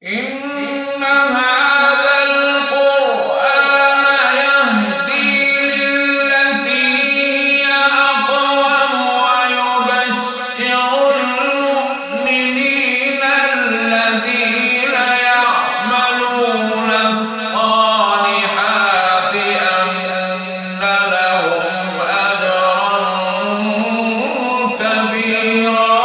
إن هذا القرآن يهدي للتي هي أقوم ويبشر المؤمنين الذين يعملون الصالحات أن لهم أجرا كبيرا.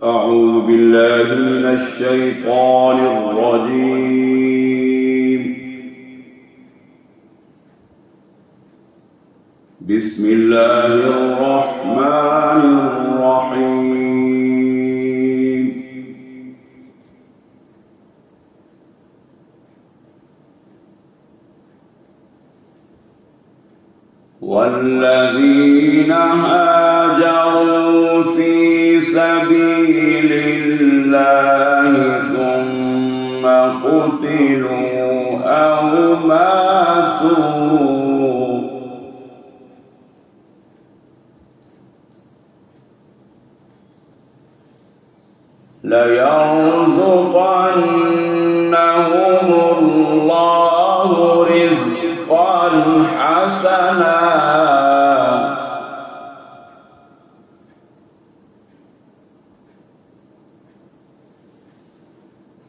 أعوذ بالله من الشيطان الرجيم. بسم الله الرحمن الرحيم. والذين هاجروا في سبيل الله ثم قتلوا أو ماتوا ليرزقنهم الله رزقا حسنا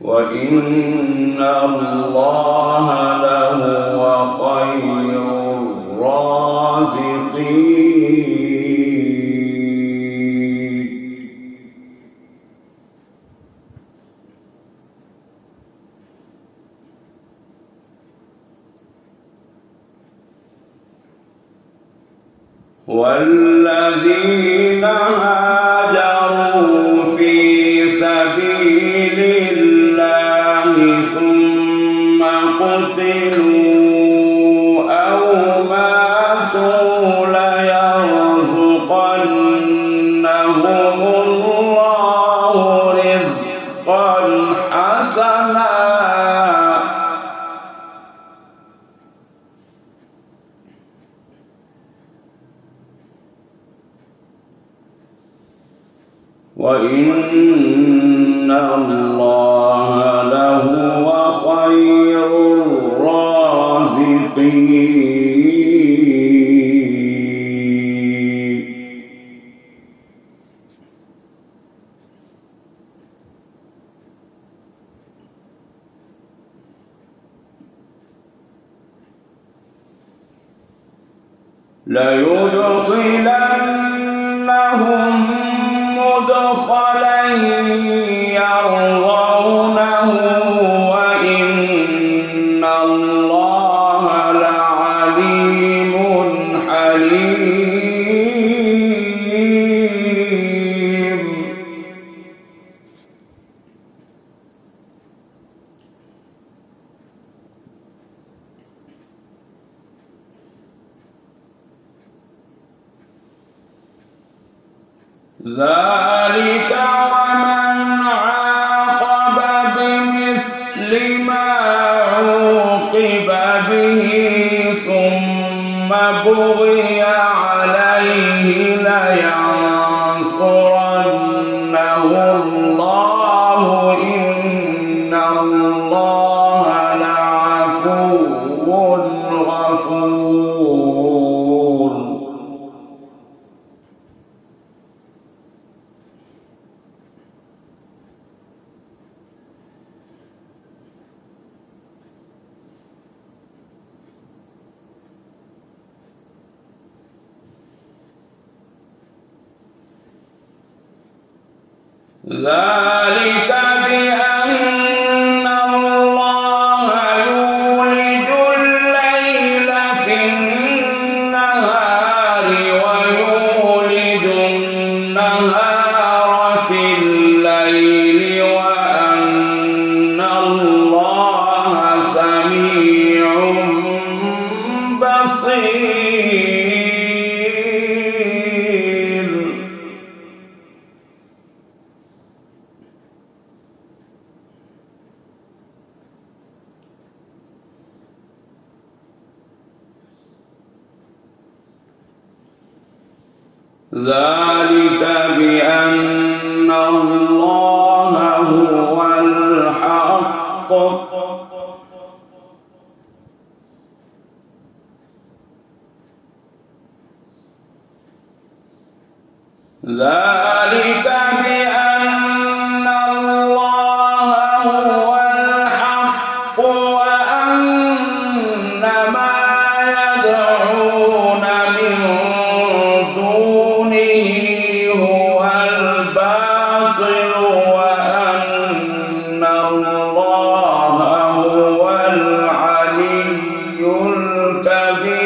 وإن الله لهو خير الرازقين. والذين هاجروا في سبيل الله ثم قتلوا أو ماتوا ليرزقنهم الله رزقا حسنا وإن الله لهو خير الرازقين. ليدخلنهم مدخلا يرضونه وإن الله لعليم حليم. ذلك ومن عاقب بمثل ما عوقب به ثم بغي عليه لينصرنه الله إن الله لعفو غفور. ذلك بأن الله يولج الليل في النهار ويولج النهار في الليل وأن الله سميع بصير. ذلك بأن الله هو الحق ذلك بأن الله هو الحق وأن ما يدعون من دونه هو الباطل وأن الله هو العلي الكبير.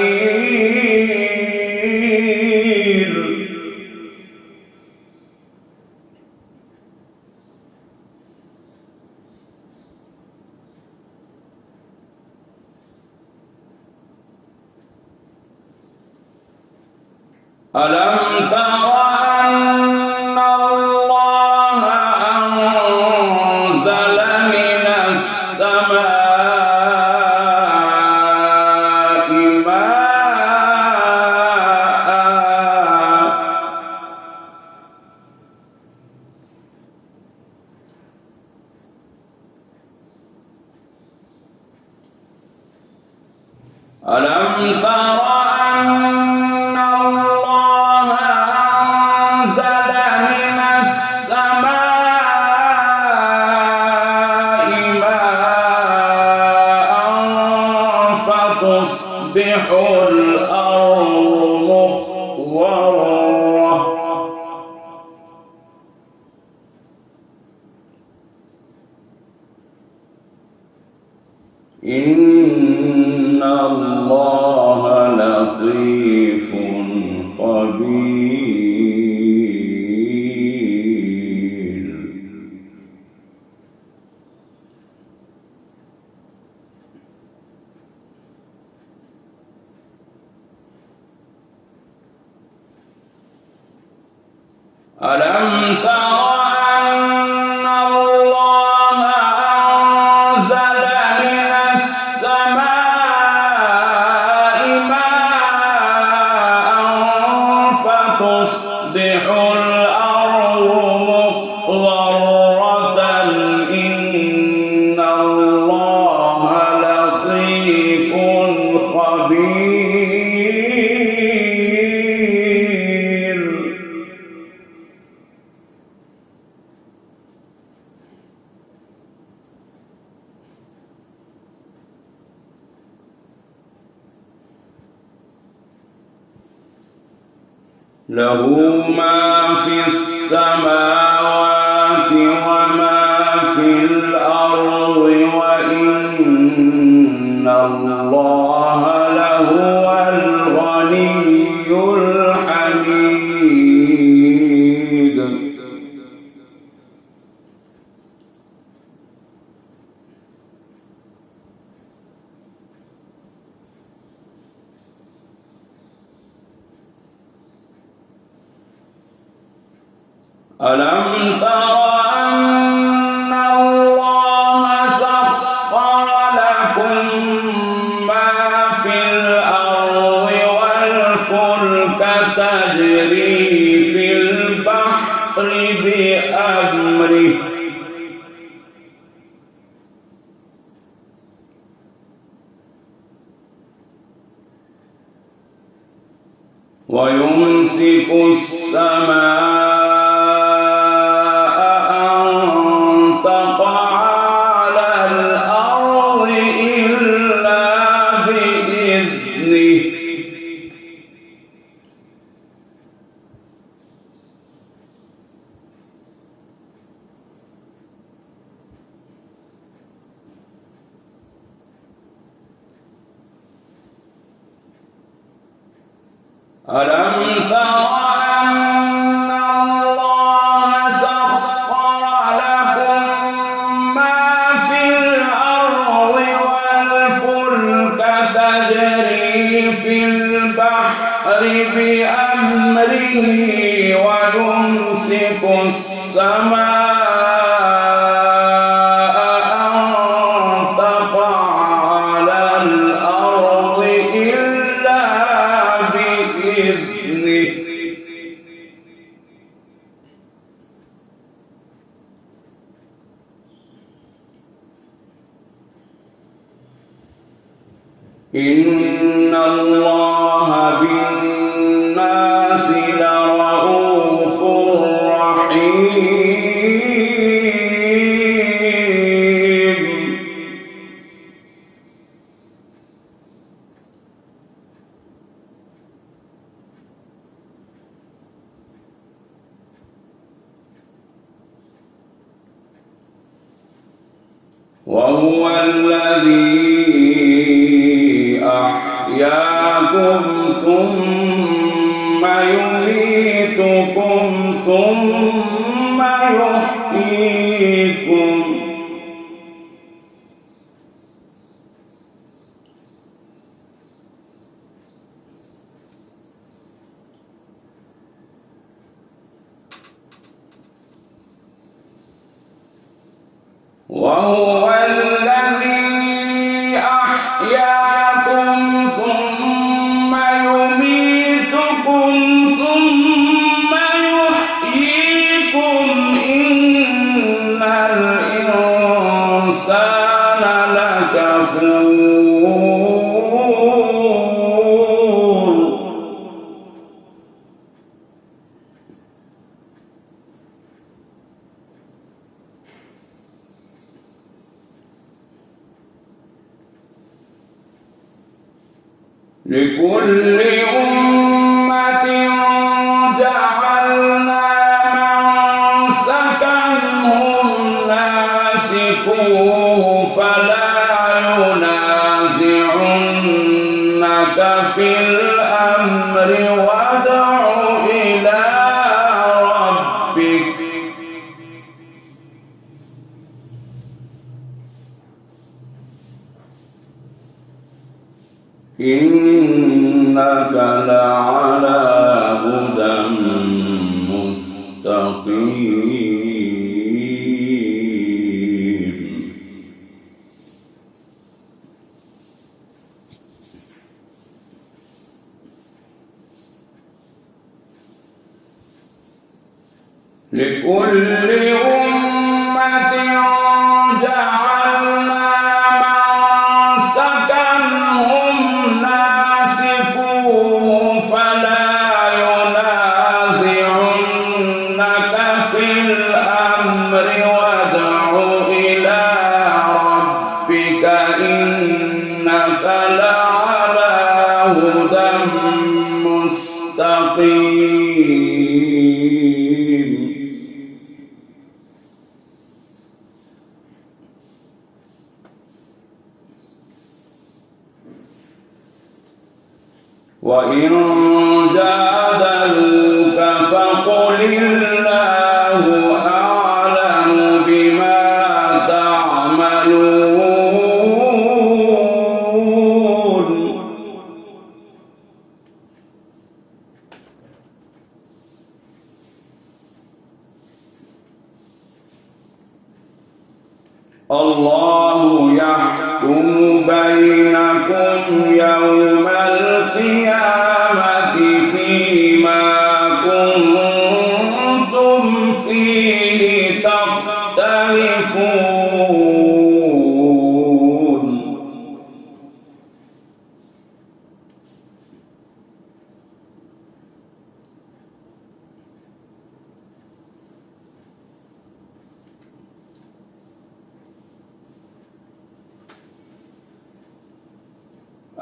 ألم تر أن الله أنزل من السماء ماء ألم تر أن الله أنزل من السماء ماء فتصبح الأرض مخضرة إن الله لطيف خبير. ألم تر أن الله أنزل من السماء ماء فتصبح الأرض مخضرة إن الله لطيف خبير. له ما في السماوات وما في الأرض وإن الله لهو الغني الحميد. ألم تر أن الله سخر لكم ما في الأرض والفلك تجري في البحر بأمره ويمسك السماء ألم تر أن الله سخر لكم ما في الأرض والفلك تجري في البحر بأمره ويمسك السماء إن الله بالناس لرءوف رحيم. وهو الذي أحياكم ثم يميتكم ثم يحييكم. وهو الذي أحياكم ثم يميتكم ثم يحييكم. إن الإنسان لكفور. لكل أمة جعلنا منسكا هم ناسكوه فلا ينازعنك في الأمر وادع إلى ربك. إنك لعلى هدى مستقيم. لكل أمة جعلنا منسكا هم ناسكوه فلا ينازعنك في الأمر وادع إلى ربك. إنك لعلى هدى مستقيم. وإن جادلوك فقل الله أعلم بما تعملون. الله يحكم بينكم يوم القيامة فيما كنتم فيه تختلفون.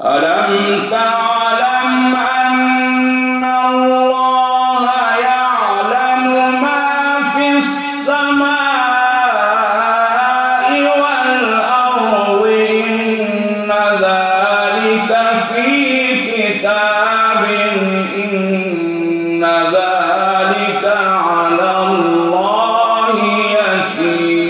ألم تعلم أن الله يعلم ما في السماء والأرض. إن ذلك في كتاب. إن ذلك على الله يسير.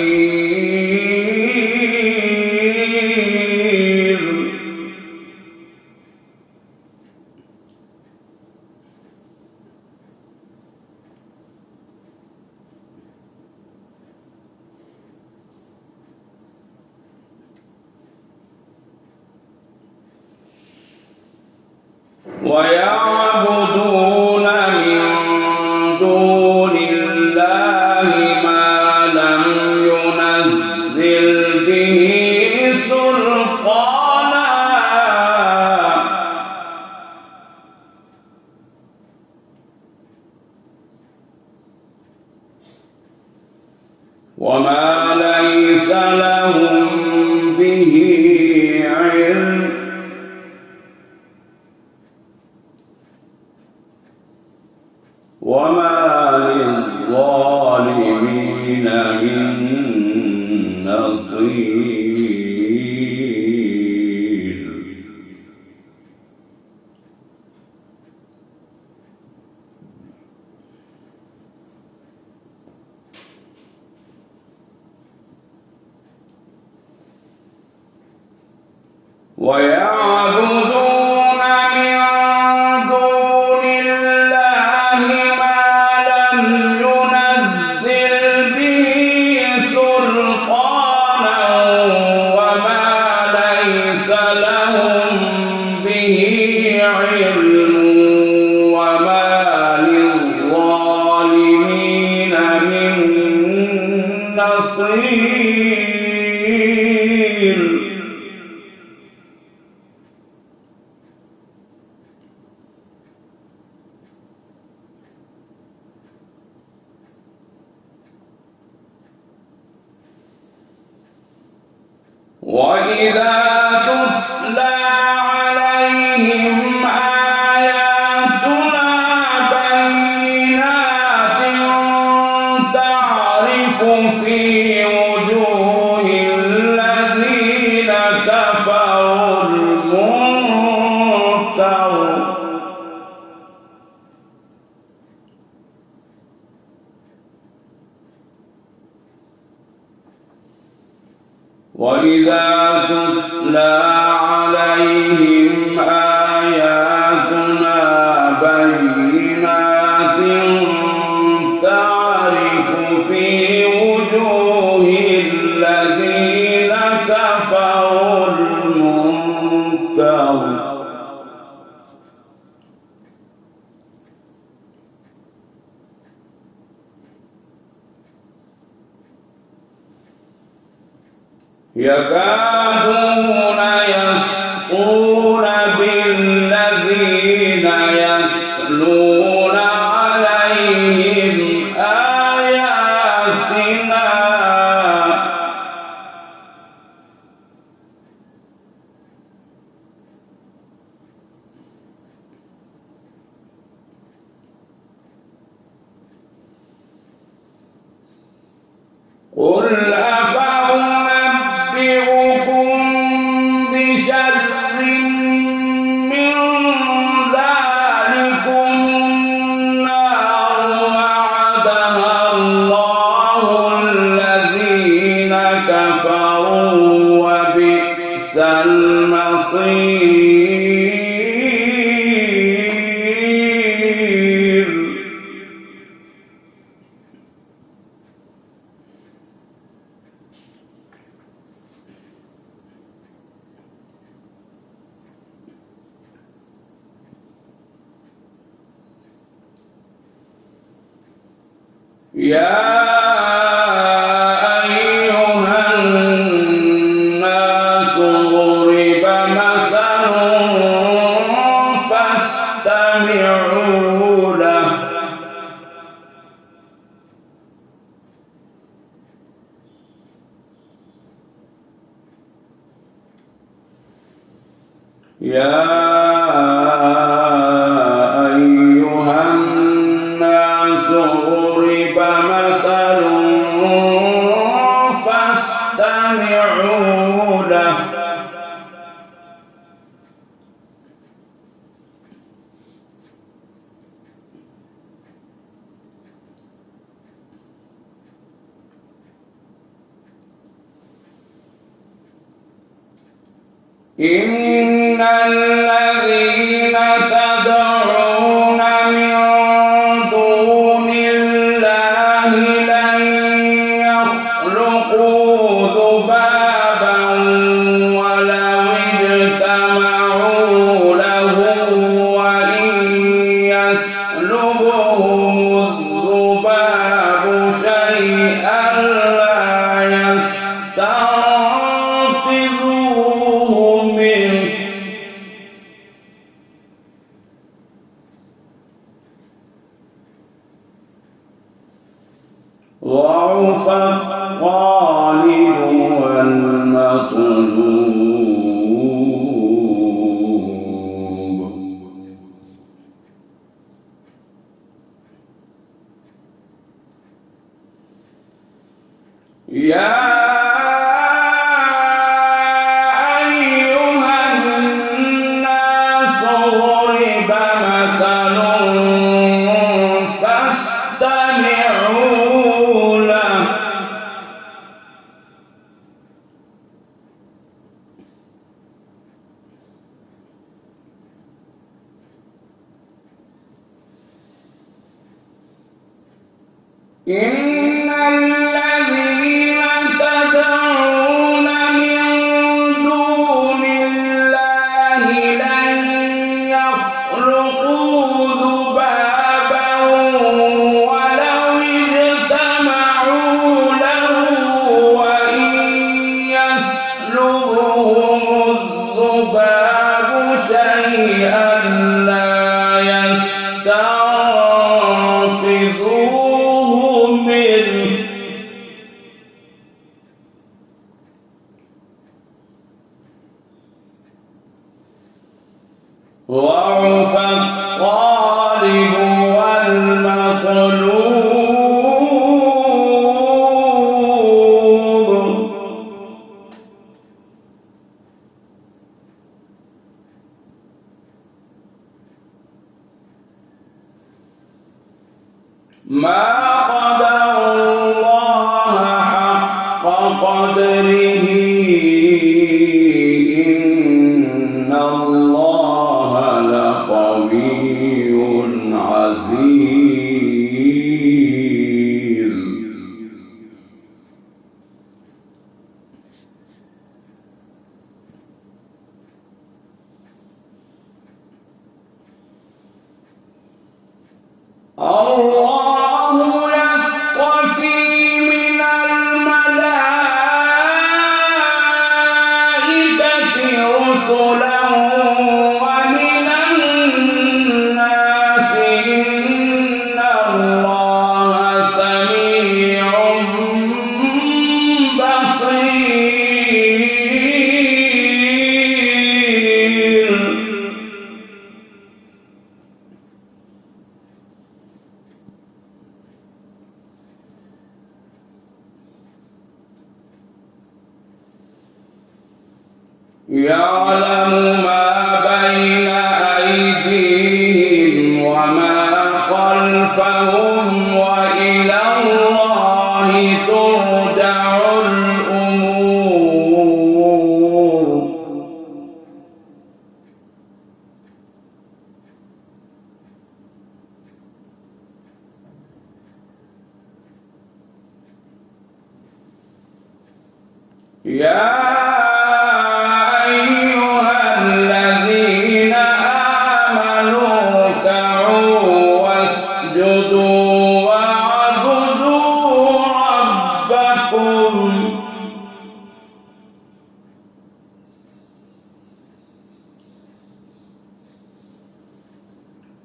ويعبدون من دون الله ما لم ينزل به سلطانا ويعبدون من دون الله ما لم ينزل به سلطانا وما ليس لهم به علم وما للظالمين من نصير. وإذا تتلى عليهم آياتنا بينات تعرف في وجوه الذين كفروا المنكر وإذا تتلى عليهم آياتنا بينات تعرف في وجوه الذين كفروا المنكر يكادون يسطون بالذين يتلون عليهم آياتنا قل أفأنبئكم بشر من ذلكم النار وعدها الله الذين كفروا وبئس المصير. يا أيها الناس ضرب مثل فاستمعوا له يا أيها الناس ضرب مثل فاستمعوا له إن الذين تدعون من دون الله لن يخلقوا ذبابا ولو اجتمعوا له وإن يسلبهم الذباب شيئا لا يستنقذوه منه إن الذين تدعون من دون الله لن يخلقوا ذبابا ولو اجتمعوا له وإن يسلبهم الذباب شيئا لا يستنقذوه منه ضعف الطالب والمطلوب ما قدر الله حق قدره إن الله لقوي عزيز الله يصطفي من الملائكة رسلا ومن الناس إن الله سميع بصير يعلم ما بين أيديهم وما خلفهم وإلى الله ترجع الأمور يا أيها الذين آمنوا اركعوا واسجدوا واعبدوا ربكم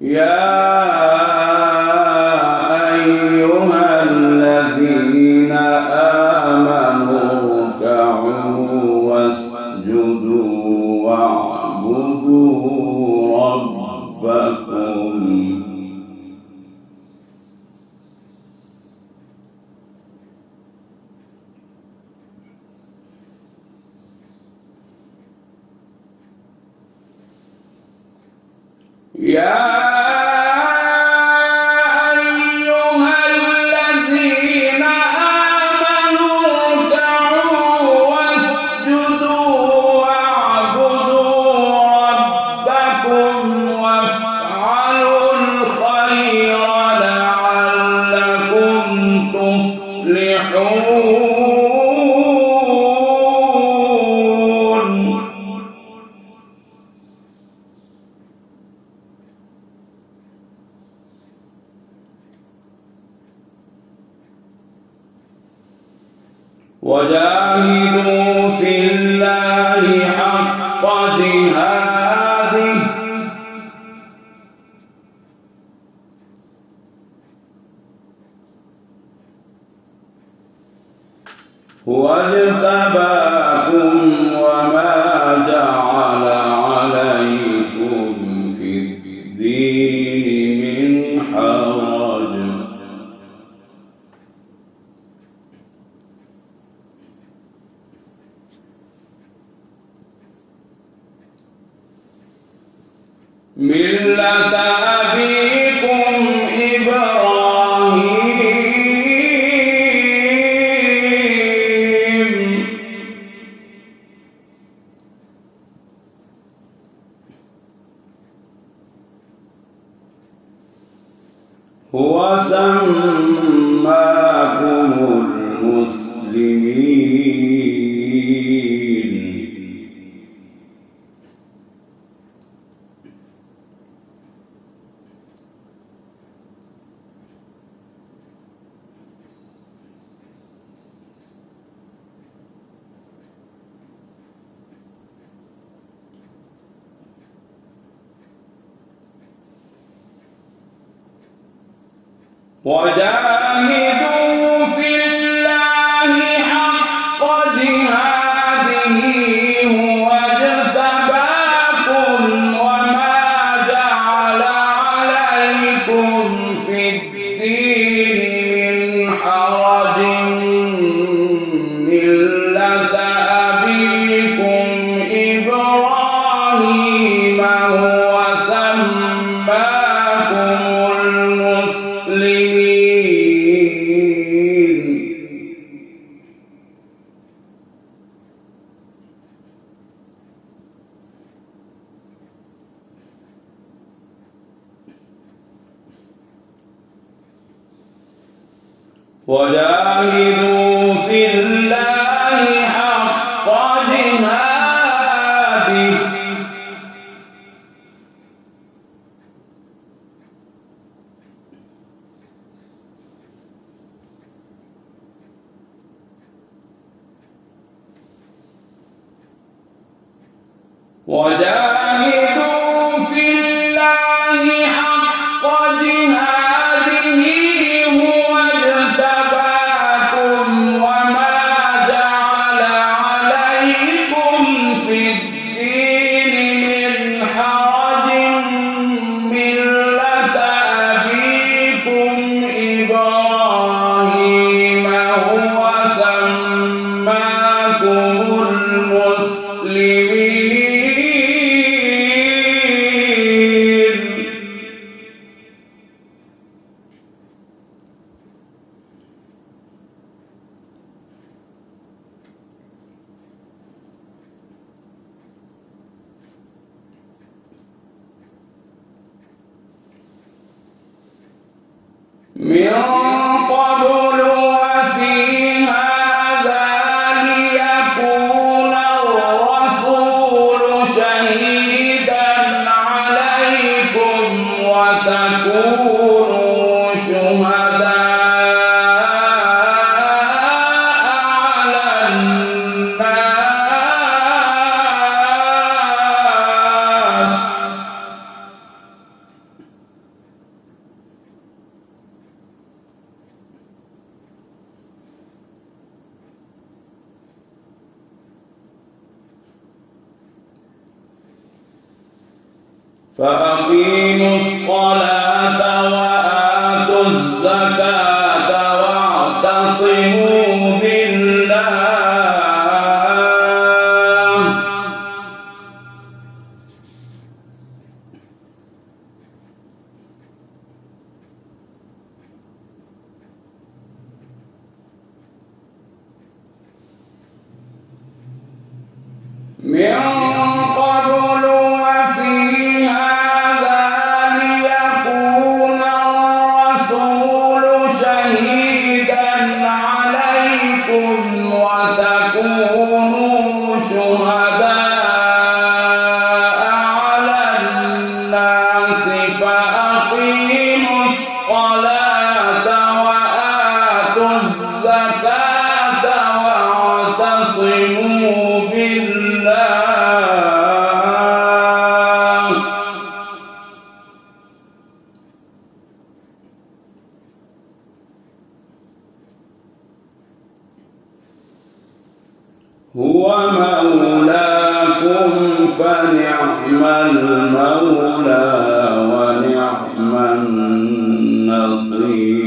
يا أيها الذين آمنوا اركعوا واسجدوا واعبدوا ربكم يا أيها الذين آمنوا اركعوا واسجدوا واعبدوا ربكم وافعلوا الخير لعلكم تفلحون وجاهدوا في الله حق جهاده هو اجتباكم وما جعل عليكم في الدين من حرج ملة أبيكم إبراهيم هو سماكم وجاهدوا في الله حق جهاده هو اجتباكم وما جعل عليكم في الدين من حرج ملة أبيكم إبراهيم هو سماكم المسلمين. وجاهدوا في الله حق جهاده وجاهدوا في الله حق جهاده هو اجتباكم وما جعل عليكم في الدين من حرج ملة أبيكم إبراهيم هو سماكم المسلمين. من قبل وفي هذا ليكون الرسول شهيدا عليكم وتكونوا شهداء على الناس. فأقيموا الصلاة وآتوا الزكاة واعتصموا بالله من قبل وفي هذا ليكون الرسول شهيدا عليكم وتكونوا شهداء على الناس. فأقيموا الصلاة وآتوا الزكاة واعتصموا بالله هو مولاكم فنعم المولى ونعم النصير.